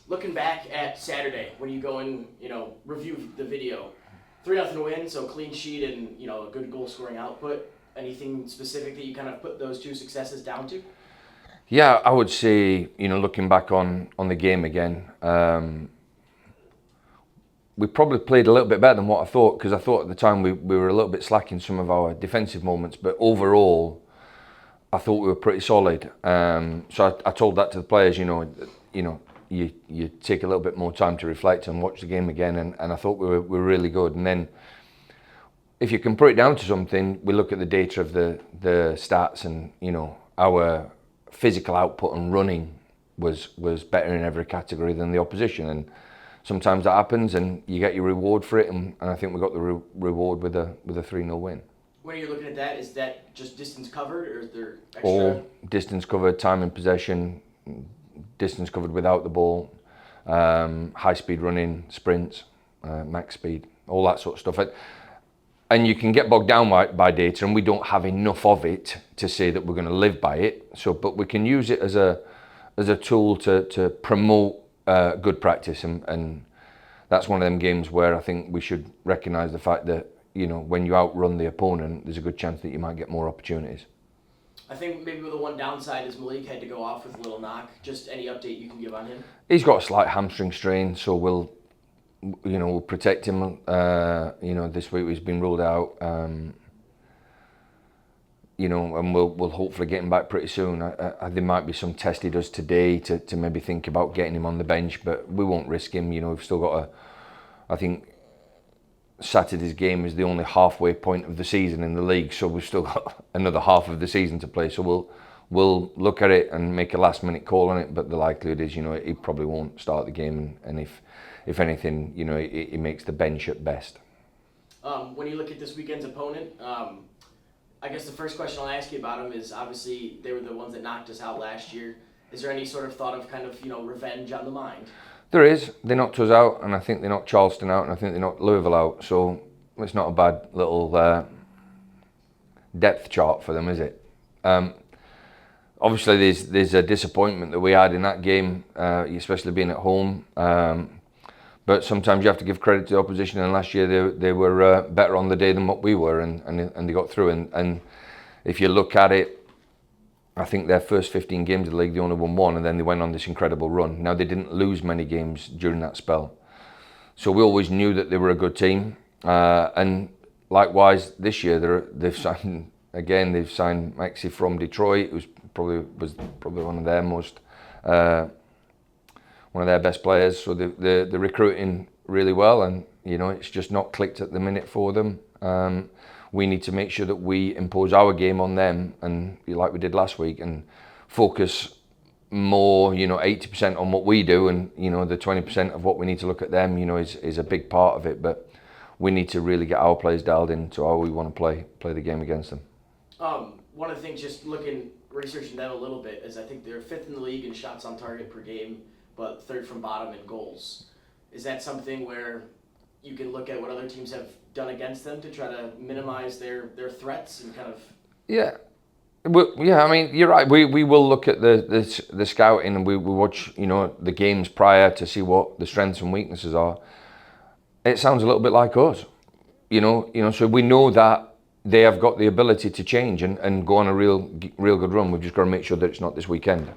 Looking back at Saturday, when you go and review the video, 3-0 win, so clean sheet and a good goal scoring output. Anything specific that you kind of put those two successes down to? Yeah, I would say looking back on the game again, we probably played a little bit better than what I thought, because I thought at the time we were a little bit slack in some of our defensive moments, but overall I thought we were pretty solid. So I told that to the players, you take a little bit more time to reflect and watch the game again, and I thought we were really good. And then if you can put it down to something, we look at the data of the stats, and our physical output and running was better in every category than the opposition, and sometimes that happens and you get your reward for it, and I think we got the reward with a 3-0 win. When you're looking at that, is that just distance covered, or is there extra? All distance covered, time in possession, distance covered without the ball, high speed running, sprints, max speed, all that sort of stuff. And you can get bogged down by data, and we don't have enough of it to say that we're going to live by it. But we can use it as a tool to promote good practice, and that's one of them games where I think we should recognise the fact that when you outrun the opponent, there's a good chance that you might get more opportunities. I think maybe the one downside is Malik had to go off with a little knock. Just any update you can give on him? He's got a slight hamstring strain, so we'll protect him. This week he's been ruled out. And we'll hopefully get him back pretty soon. There might be some test he does today to maybe think about getting him on the bench, but we won't risk him. We've still got I think Saturday's game is the only halfway point of the season in the league, so we've still got another half of the season to play. So we'll look at it and make a last minute call on it, but the likelihood is, he probably won't start the game, and if anything, he makes the bench at best. When you look at this weekend's opponent, I guess the first question I'll ask you about them is, obviously they were the ones that knocked us out last year. Is there any sort of thought of kind of revenge on the mind? There is. They knocked us out, and I think they knocked Charleston out, and I think they knocked Louisville out. So it's not a bad little depth chart for them, is it? Obviously, there's a disappointment that we had in that game, especially being at home. But sometimes you have to give credit to the opposition, and last year they were better on the day than what we were, and they got through. And if you look at it, I think their first 15 games of the league, they only won one, and then they went on this incredible run. Now, they didn't lose many games during that spell. So we always knew that they were a good team. And likewise, this year, they've signed McAuley from Detroit, who's probably one of their most... one of their best players, so they're recruiting really well, and it's just not clicked at the minute for them. We need to make sure that we impose our game on them, and like we did last week, and focus more, 80% on what we do, and the 20% of what we need to look at them, is a big part of it. But we need to really get our players dialed into how we want to play the game against them. One of the things, just researching them a little bit, is I think they're 5th in the league in shots on target per game, but 3rd from bottom in goals. Is that something where you can look at what other teams have done against them to try to minimize their threats and kind of... Yeah. I mean, you're right. We will look at the scouting, and we watch, the games prior to see what the strengths and weaknesses are. It sounds a little bit like us, so we know that they have got the ability to change and go on a real good run. We've just got to make sure that it's not this weekend.